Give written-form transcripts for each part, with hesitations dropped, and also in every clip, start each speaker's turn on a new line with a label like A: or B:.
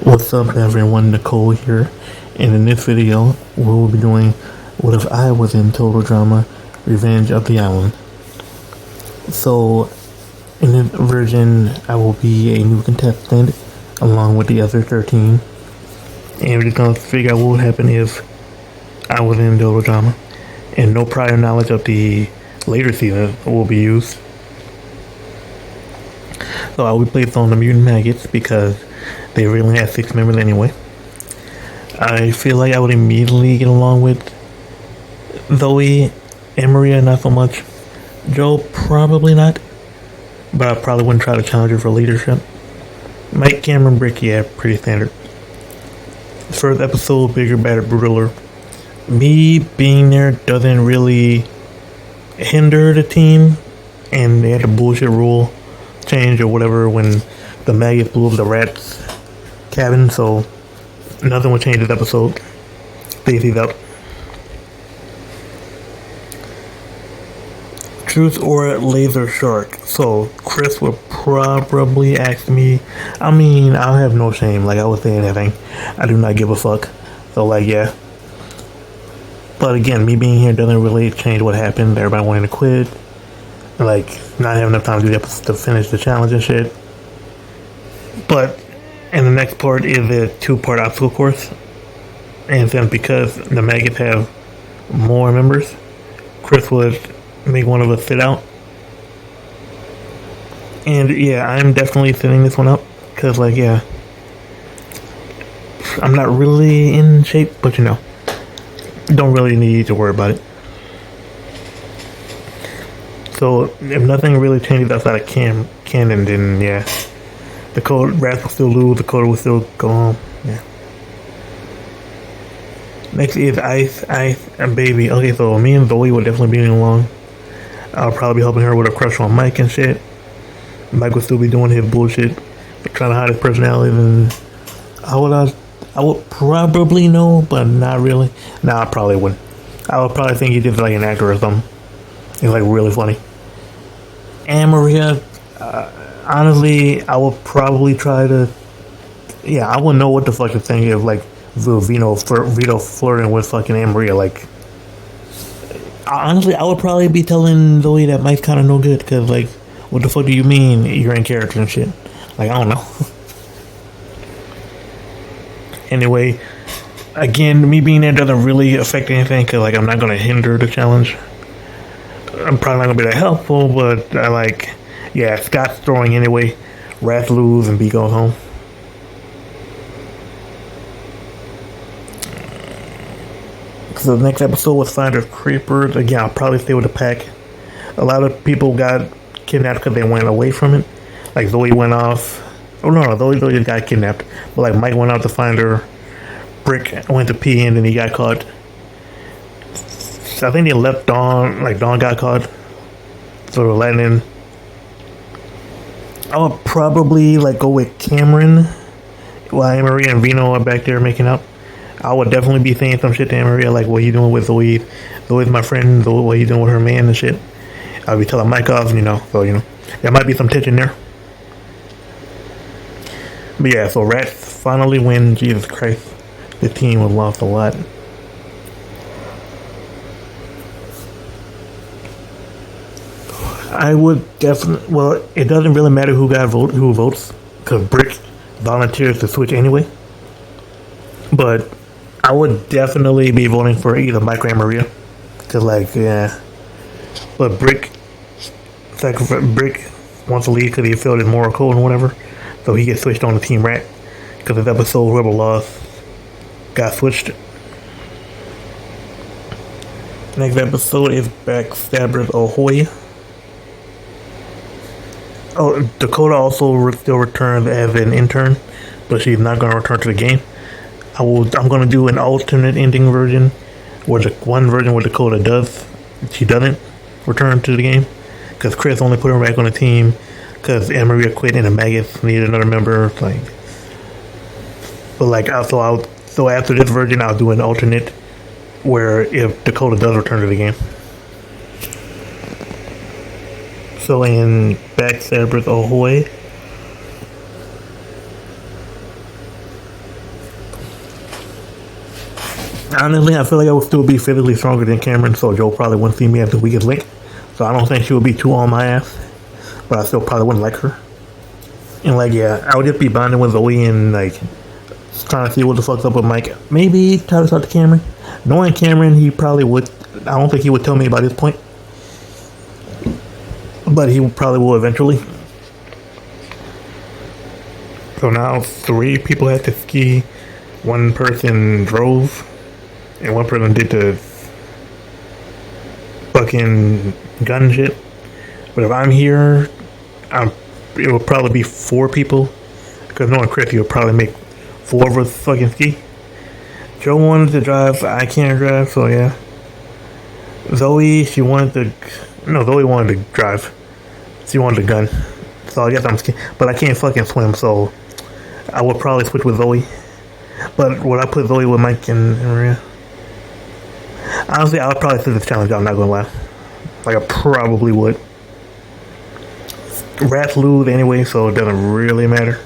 A: What's up everyone, Nicole here, and in this video we will be doing What If I Was in Total Drama Revenge of the Island. So in this version I will be a new contestant along with the other 13, and we're just gonna figure out what would happen if I was in Total Drama, and no prior knowledge of the later season will be used. So I will be placed on the Mutant Maggots because they really had 6 members anyway. I feel like I would immediately get along with Zoe and Maria, not so much. Joe, probably not. But I probably wouldn't try to challenge her for leadership. Mike, Cameron, Brick, yeah, pretty standard. First episode, bigger, better, brutaler. Me being there doesn't really hinder the team, and they had the bullshit rule change or whatever when the maggots blew up the rats cabin, so nothing will change this episode. Stacy's up. Truth or Laser Shark. So Chris would probably ask me. I mean, I have no shame. Like, I would say anything. I do not give a fuck. So like, yeah. But again, me being here doesn't really change what happened. Everybody wanting to quit. Like, not having enough time to do the episode to finish the challenge and shit. But and the next part is a 2-part obstacle course. And then because the maggots have more members, Chris would make one of us sit out. And yeah, I'm definitely setting this one up. Because, like, yeah, I'm not really in shape, but you know, don't really need to worry about it. So if nothing really changes outside of canon, then yeah. Rats will still lose, Dakota will still go home. Yeah. Next is Ice, and Baby. Okay, so me and Zoe will definitely be getting along. I'll probably be helping her with a crush on Mike and shit. Mike will still be doing his bullshit, trying to hide his personality, and I would probably know, but not really. Nah, I probably wouldn't. I would probably think he's just like an actor or something. He's like really funny. And Maria, honestly, I would probably try to. Yeah, I wouldn't know what the fuck to think of, like, Vito flirting with fucking Anne Maria. Like, honestly, I would probably be telling Zoe that Mike's kind of no good, because, like, what the fuck do you mean you're in character and shit? Like, I don't know. Anyway, again, me being there doesn't really affect anything, because, like, I'm not going to hinder the challenge. I'm probably not going to be that helpful, but I like. Yeah, Scott's throwing anyway. Rats lose and B goes home. So the next episode was Finder Creepers. Again, I'll probably stay with the pack. A lot of people got kidnapped because they went away from it. Like Zoe went off. Oh no, Zoe just got kidnapped. But like Mike went out to find her. Brick went to pee and then he got caught. So I think they left Dawn. Like Dawn got caught. So they're letting in. I would probably like go with Cameron while Anne Maria and Vino are back there making up. I would definitely be saying some shit to Anne Maria, like, what you doing with Zoe? Zoe's my friend. Zoe, what you doing with her man and shit? I'll be telling Mike off, you know. So, you know, there might be some tension there. But yeah, so Rats finally win. Jesus Christ. The team was lost a lot. I would definitely. Well, it doesn't really matter who votes, because Brick volunteers to switch anyway. But I would definitely be voting for either Mike or Maria, because like, yeah. But Brick wants to leave because he felt his moral code and whatever, so he gets switched on to Team Rat. Because this episode, whoever lost got switched. Next episode is Backstabbers Ahoy. Oh, Dakota also still returns as an intern, but she's not going to return to the game. I'm going to do an alternate ending version, where the one version where Dakota she doesn't return to the game, because Chris only put her back on the team because Anne Maria quit and the maggots needed another member. Like, but like, so after this version, I'll do an alternate where if Dakota does return to the game. So in Backstabbers Ahoy, Honestly, I feel like I would still be physically stronger than Cameron, so Joe probably wouldn't see me as the weakest link. So I don't think she would be too on my ass, but I still probably wouldn't like her. And like, yeah, I would just be bonding with Zoe and like trying to see what the fuck's up with Mike. Maybe try to talk to Cameron. Knowing Cameron, he probably would. I don't think he would tell me about his point, but he probably will eventually. So now 3 people had to ski. 1 person drove, and 1 person did the fucking gun shit. But if I'm here, it will probably be 4 people. Because knowing Chris, he would probably make 4 of us fucking ski. Joe wanted to drive, I can't drive, so yeah. Zoe wanted to drive. She wanted a gun. So I guess I'm ski. But I can't fucking swim, so I would probably switch with Zoe. But would I put Zoe with Mike and Maria? Honestly, I would probably sit this challenge out, I'm not gonna lie. Like, I probably would. Rats lose anyway, so it doesn't really matter.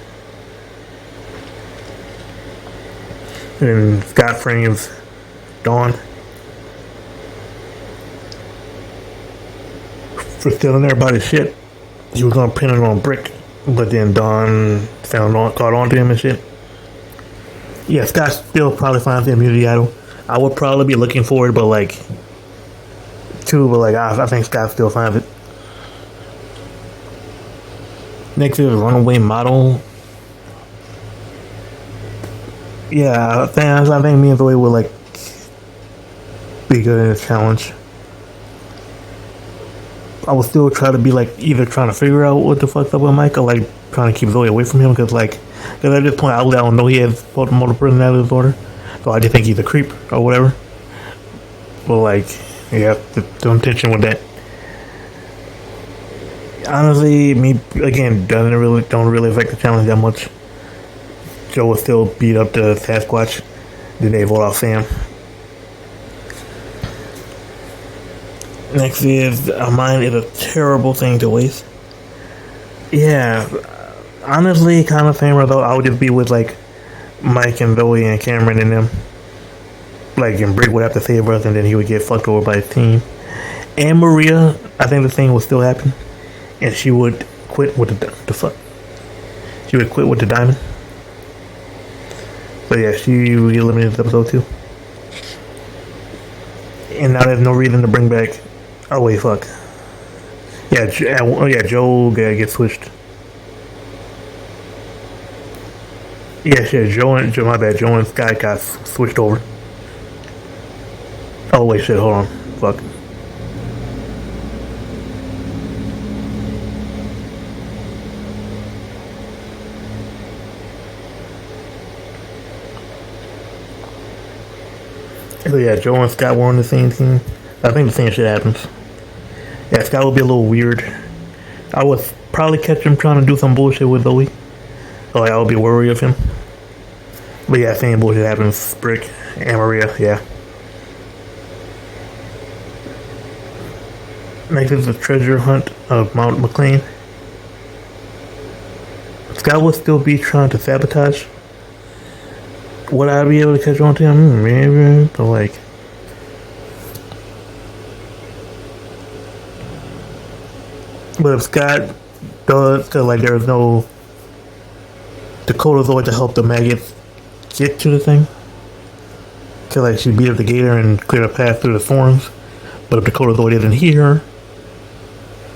A: And Scott frames Dawn for stealing everybody's shit. He was gonna pin it on Brick, but then Dawn caught on to him and shit. Yeah, Scott still probably finds the immunity idol. I would probably be looking for it, but I think Scott still finds it. Next is Runaway Model. Yeah, I think me and Zoe will be good in this challenge. I will still try to be either trying to figure out what the fuck's up with Mike or trying to keep Zoe away from him because at this point I don't know he has multiple personality disorder, so I just think he's a creep or whatever. But yeah, the intention with that. Honestly, me again don't really affect the challenge that much. Joe will still beat up the Sasquatch. Then they vote off Sam. Next is mine is a terrible thing to waste. Yeah, honestly, kind of same though. I would just be with Mike and Zoe and Cameron and them. And Brick would have to save us, and then he would get fucked over by his team. And Maria, I think the thing would still happen, and she would quit with the fuck. She would quit with the diamond. But yeah, she would get eliminated this episode too. And now there's no reason to bring back. Oh wait, fuck. Yeah, Joe gets switched. Yeah, shit, Joe and Scott got switched over. Oh wait, shit, hold on. Fuck. So yeah, Joe and Scott were on the same team. I think the same shit happens. Yeah, Scott would be a little weird. I would probably catch him trying to do some bullshit with Zoe. So I would be worried of him. But yeah, same bullshit happens. Brick and Maria, yeah. Next is the treasure hunt of Mount McLean. Scott would still be trying to sabotage. Would I be able to catch on to him? Maybe, but but if Scott does, because there's no Dakota Zoid to help the maggots get to the thing. Because she beat up the gator and cleared a path through the thorns. But if Dakota Zoid isn't here,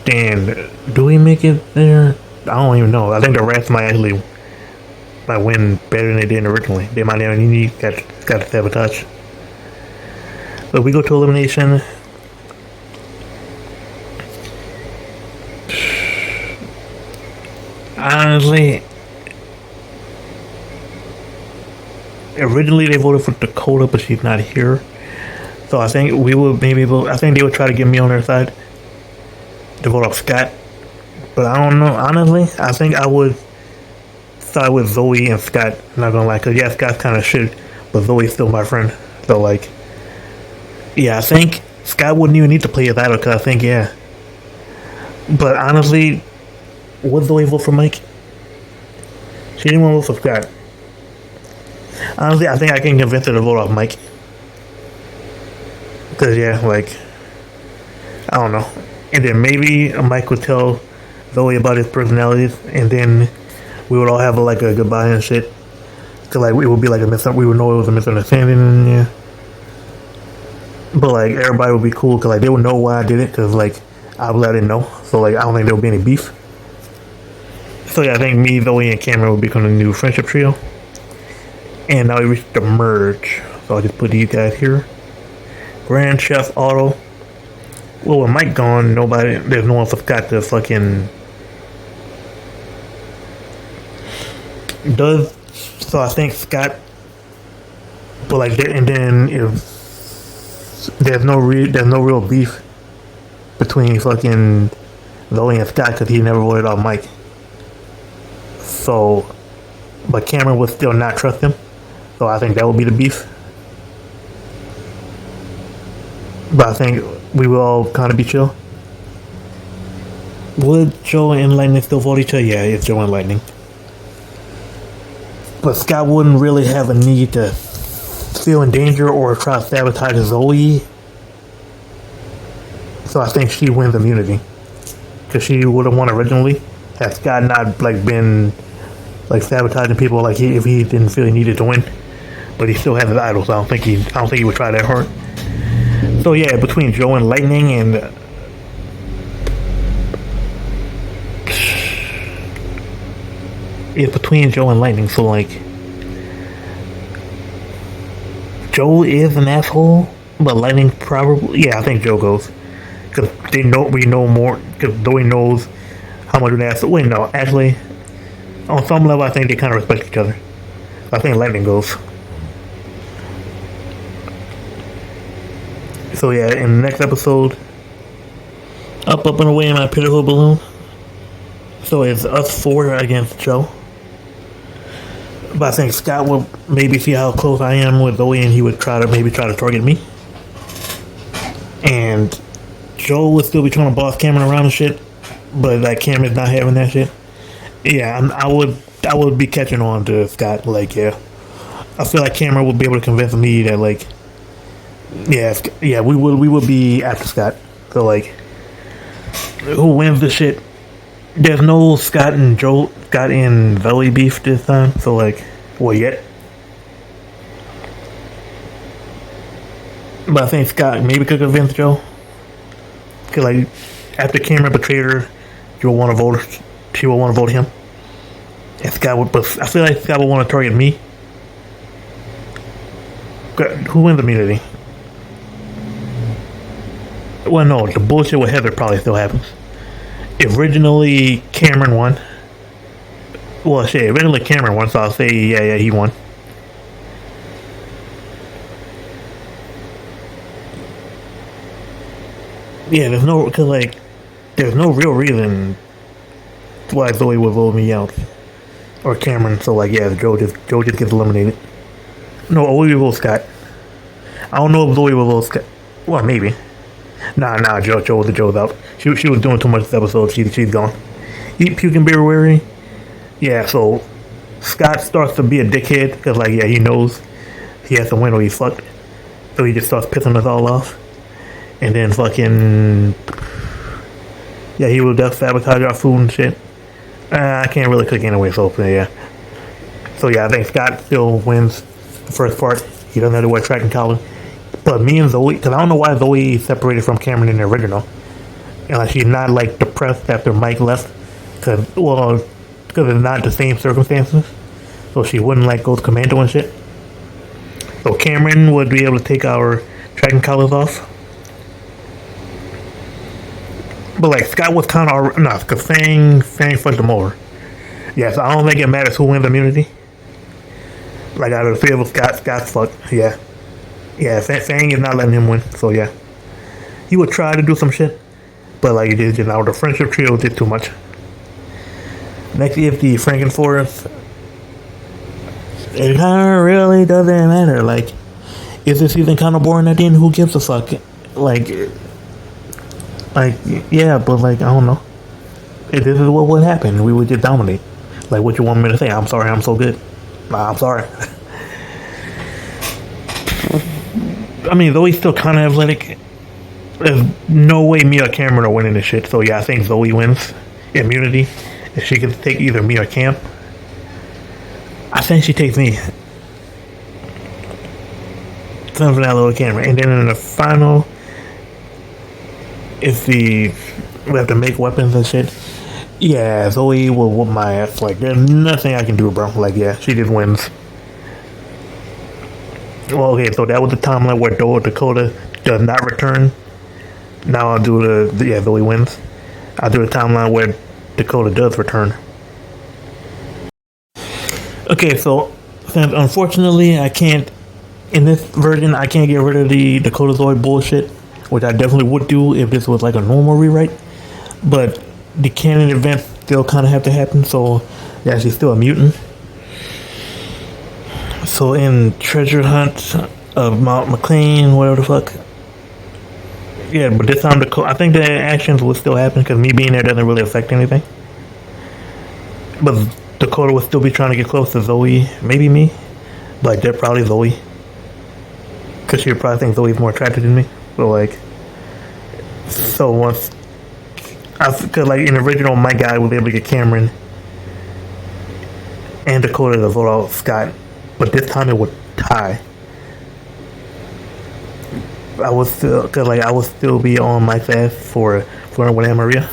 A: then do we make it there? I don't even know. I think the rats might actually win better than they did originally. They might have need got to sabotage. So we go to elimination. Honestly, originally they voted for Dakota, but she's not here. So I think we would maybe vote. I think they would try to get me on their side to vote off Scott. But I don't know. Honestly, I think I would side with Zoe and Scott. Not gonna lie, cause yeah, Scott's kind of shit, but Zoe's still my friend. So yeah, I think Scott wouldn't even need to play his idol, cause I think yeah. But honestly, would Zoe vote for Mike? She didn't want to vote for Scott. Honestly, I think I can convince her to vote off Mike. Cause yeah, like I don't know. And then maybe Mike would tell Zoe about his personalities, and then we would all have like a goodbye and shit. Cause like it would be like we would know it was a misunderstanding, and yeah. But like everybody would be cool, cause like they would know why I did it, cause like I would let it know. So like I don't think there would be any beef. So yeah, I think me, Zoe, and Cameron would become a new friendship trio. And now we reached the merge. So I'll just put these guys here. Grand Chef Otto. Well, with Mike gone, there's no one for Scott to fucking does. So I think Scott, but like, and then if there's no real beef between fucking Zoe and Scott because he never voted out Mike. So, but Cameron would still not trust him. So I think that would be the beef. But I think we will all kind of be chill. Would Joe and Lightning still vote each other? Yeah, it's Joe and Lightning. But Scott wouldn't really have a need to feel in danger or try to sabotage Zoe. So I think she wins immunity. Because she would have won originally. Had Scott not like been like sabotaging people like if he didn't feel he needed to win. But he still has his idol, so I don't think he would try that hard. So yeah, between Joe and Lightning and it's between Joe and Lightning. So like Joe is an asshole, but Lightning probably I think Joe goes because we know more because Zoe knows how much of an asshole. Wait, no, actually, on some level, I think they kind of respect each other. I think Lightning goes. So yeah, in the next episode, up and away in my pitiful balloon. So it's us four against Joe. But I think Scott will maybe see how close I am with Zoe, and he would try to target me. And Joe would still be trying to boss Cameron around and shit, but like Cameron's not having that shit. Yeah, I would be catching on to Scott. Like yeah, I feel like Cameron would be able to convince me that like. Yeah, we would be after Scott. So like, who wins the shit? There's no Scott and Zoe beef this time. So like, well yet. But I think Scott maybe could convince Joe. Cause like, after Cameron betrayed her, she will want to vote him. And Scott would, but I feel like Scott would want to target me. Who wins immunity? Well, no, the bullshit with Heather probably still happens. Originally, Cameron won. Well, shit, originally Cameron won, so I'll say, yeah, he won. Yeah, there's no real reason why Zoe would vote me out. Or Cameron, so like, yeah, Joe just gets eliminated. No, Zoe will vote Scott. I don't know if Zoe will vote Scott. Well, maybe. Nah, Joe's out. She was doing too much this episode. She's gone. Eat, puke, and be wary. Yeah, so Scott starts to be a dickhead because, like, yeah, he knows he has to win or he's fucked. So he just starts pissing us all off. And then fucking, yeah, he will just sabotage our food and shit. I can't really cook anyway, so yeah. So yeah, I think Scott still wins the first part. He doesn't have to wear tracking collar. But me and Zoe, because I don't know why Zoe separated from Cameron in the original. And like, she's not like depressed after Mike left. Because it's not the same circumstances. So she wouldn't like go to commando and shit. So Cameron would be able to take our tracking collars off. But like Scott was kind of because Fang fucked him over. Yes, I don't think it matters who wins immunity. Like out of the three of us, Scott's fucked. Yeah. Yeah, Fang is not letting him win, so yeah. He would try to do some shit, but like, the friendship trio did too much. Next is the Frankenforce. It kind of really doesn't matter. Like, is this season kind of boring at the end? Who gives a fuck? Like, yeah, but like, I don't know. If this is what would happen, we would just dominate. Like, what you want me to say? I'm sorry, I'm so good. Nah, I'm sorry. I mean, Zoe's still kind of athletic. There's no way me or Cameron are winning this shit. So yeah, I think Zoe wins immunity. If she could take either me or Cam, I think she takes me. Something for that little camera. And then in the final, if we have to make weapons and shit, yeah, Zoe will whoop my ass. Like, there's nothing I can do, bro. Like, yeah, she just wins. Well, okay, so that was the timeline where Dakota does not return. Now I'll do yeah, Zoe wins. I'll do the timeline where Dakota does return. Okay, so unfortunately, I can't, in this version, I can't get rid of the Dakota Zoid bullshit, which I definitely would do if this was like a normal rewrite. But the canon events still kind of have to happen, so yeah, she's still a mutant. So in Treasure Hunt of Mount McLean, whatever the fuck. Yeah, but this time I think the actions will still happen because me being there doesn't really affect anything. But Dakota would still be trying to get close to Zoe, maybe me, but they're probably Zoe. Because she would probably think Zoe's more attractive than me. So like, so once, because like in the original, my guy was able to get Cameron and Dakota to vote out Scott. But this time it would tie. I would still, cause like I would still be on my fast for flirting with Anna Maria,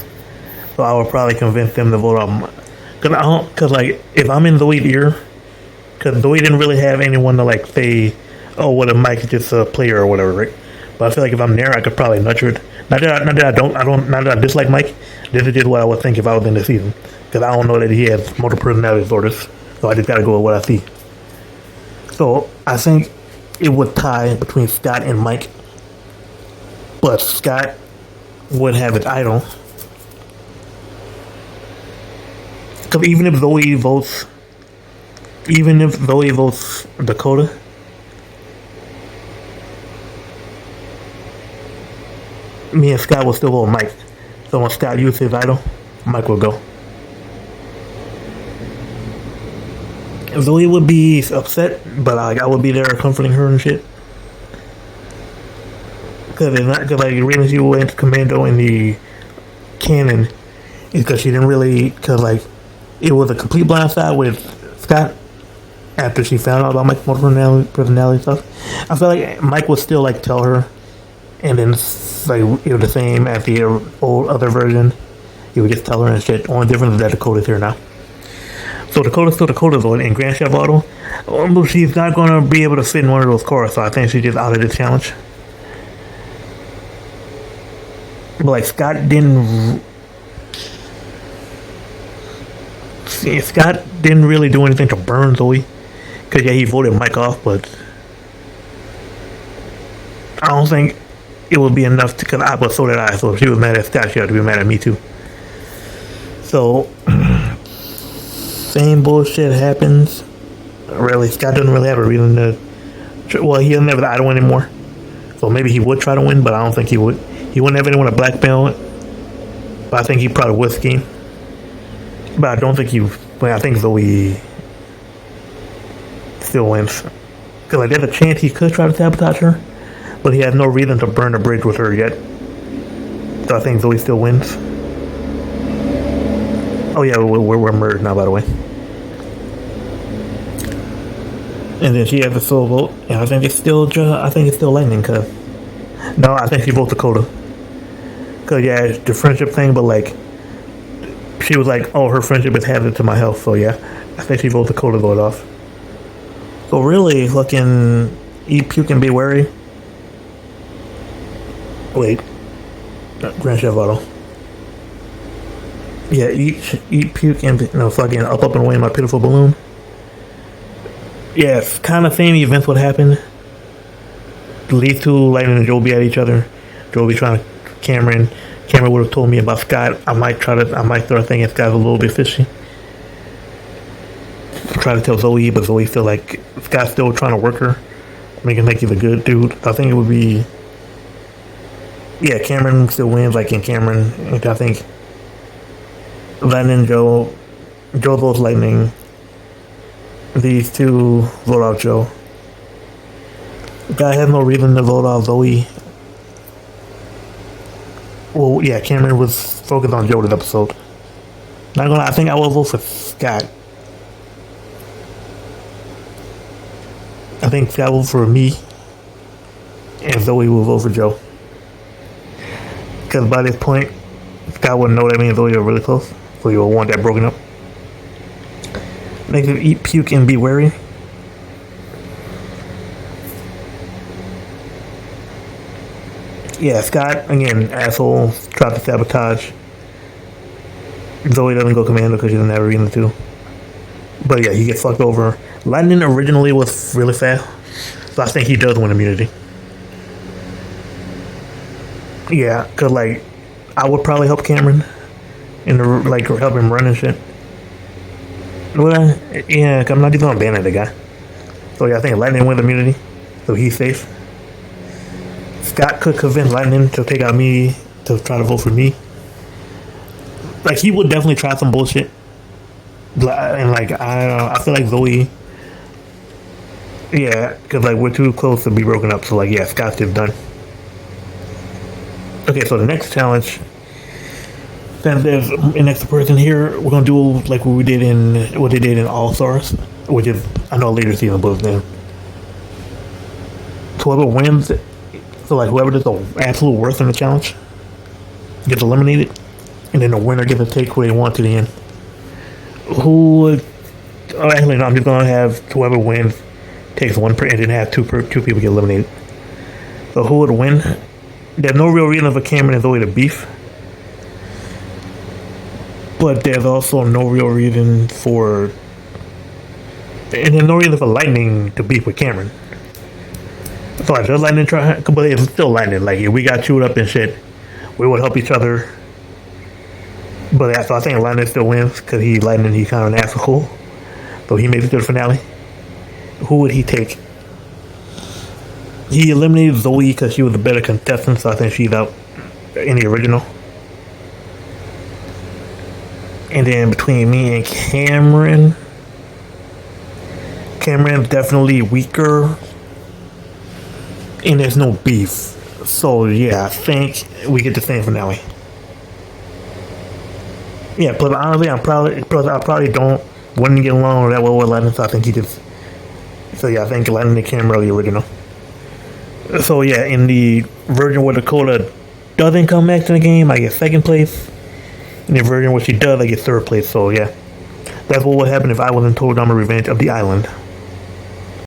A: so I would probably convince them to vote out. Cause like if I'm in Zoe's ear, cause Zoe didn't really have anyone to like say, oh, what if Mike is just a player or whatever, right? But I feel like if I'm there, I could probably nudge her. Not that I dislike Mike. This is just what I would think if I was in the season, cause I don't know that he has multiple personality disorders, so I just gotta go with what I see. So I think it would tie between Scott and Mike. But Scott would have it idle. Because even if Zoe votes Dakota, me and Scott will still vote Mike. So when Scott uses his idol, Mike will go. Zoe would be upset, but like I would be there comforting her and shit. Because like the reason she went commando in the canon is because she didn't really, because like it was a complete blindside with Scott after she found out about Mike's multiple personality stuff. I feel like Mike would still like tell her, and then like it was the same as the old other version. He would just tell her and shit. Only difference is that Dakota's here now. So Dakota's still Dakota's in Grand Chef Auto. She's not going to be able to fit in one of those cars, so I think she's just out of this challenge. But like Scott didn't really do anything to burn Zoe, because yeah, he voted Mike off, but I don't think it would be enough to, but so did I. So if she was mad at Scott, she had to be mad at me too. So same bullshit happens. Really, Scott doesn't really have a reason to. Well, he doesn't have an idol anymore, so maybe he would try to win, but I don't think he would. He wouldn't have anyone to blackmail, but I think he probably would scheme. But I don't think he. But I think Zoe still wins, because like there's a chance he could try to sabotage her, but he has no reason to burn a bridge with her yet. So I think Zoe still wins. Oh yeah, we're merged now, by the way. And then she has a sole vote, and I think it's still Lightning, cause no, I think she votes Dakota. Cause yeah, it's the friendship thing, but like she was like, oh, her friendship is hazard to my health, so yeah, I think she votes Dakota vote off. So really, fucking eat, puke, and be wary. Wait, Grand Chef Auto. Yeah, eat, puke, and fucking up, and away in my pitiful balloon. Yes, kind of same events would happen. These two, Lightning and Joe, be at each other. Joe be trying to Cameron. Cameron would have told me about Scott. I might throw a thing at Scott's a little bit fishy. Try to tell Zoe, but Zoe feel like Scott's still trying to work her, making like he's a good dude. I think it would be, yeah, Cameron still wins. Like in Cameron, I think Lightning, Joe votes Lightning. These two vote out Joe. Guy has no reason to vote on Zoe. Well, yeah, Cameron was focused on Joe this episode. Not gonna. I think I will vote for Scott. I think Scott will vote for me, and Zoe will vote for Joe. Because by this point, Scott wouldn't know that me and Zoe are really close, so he will want that broken up. Next is eat, puke, and be wary. Yeah, Scott, again, asshole, tried to sabotage. Zoe doesn't go commando because she doesn't have a reason to. But yeah, he gets fucked over. Lightning originally was really fast, so I think he does win immunity. Yeah, because, like, I would probably help Cameron in the, like, help him run and shit. Well, yeah, cause I'm not even gonna ban the guy. So yeah, I think Lightning wins immunity, so he's safe. Scott could convince Lightning to take out me to try to vote for me. Like, he would definitely try some bullshit. And like, I feel like Zoe. Yeah, because like we're too close to be broken up. So like, yeah, Scott's just done. Okay, so the next challenge. Since there's an extra person here, we're gonna do like what they did in All Stars, which is I know later season, but then whoever wins, so like whoever does the absolute worst in the challenge gets eliminated, and then the winner gets to take who they want to the end. Who would? Oh, actually, no. I'm just gonna have whoever wins takes one and then have two people get eliminated. So who would win? There's no real reason for Cameron and Zoe to beef. But there's also no real reason for, and there's no reason for Lightning to beef with Cameron. So like, does Lightning try? But it's still Lightning. Like, if we got chewed up and shit, we would help each other. But yeah, so I think Lightning still wins because he's kind of an asshole. So he makes it to the finale. Who would he take? He eliminated Zoe because she was a better contestant, so I think she's out in the original. And then between me and Cameron's definitely weaker. And there's no beef. So yeah, I think we get the same finale. Yeah, but honestly, I probably wouldn't get along that well with Lightning, so I think he just. So yeah, I think Lightning and Cameron are the original. So yeah, in the version where Dakota doesn't come back to the game, I get second place. In the version where she does, I get third place. So yeah, that's what would happen if I wasn't told I'm a Revenge of the Island.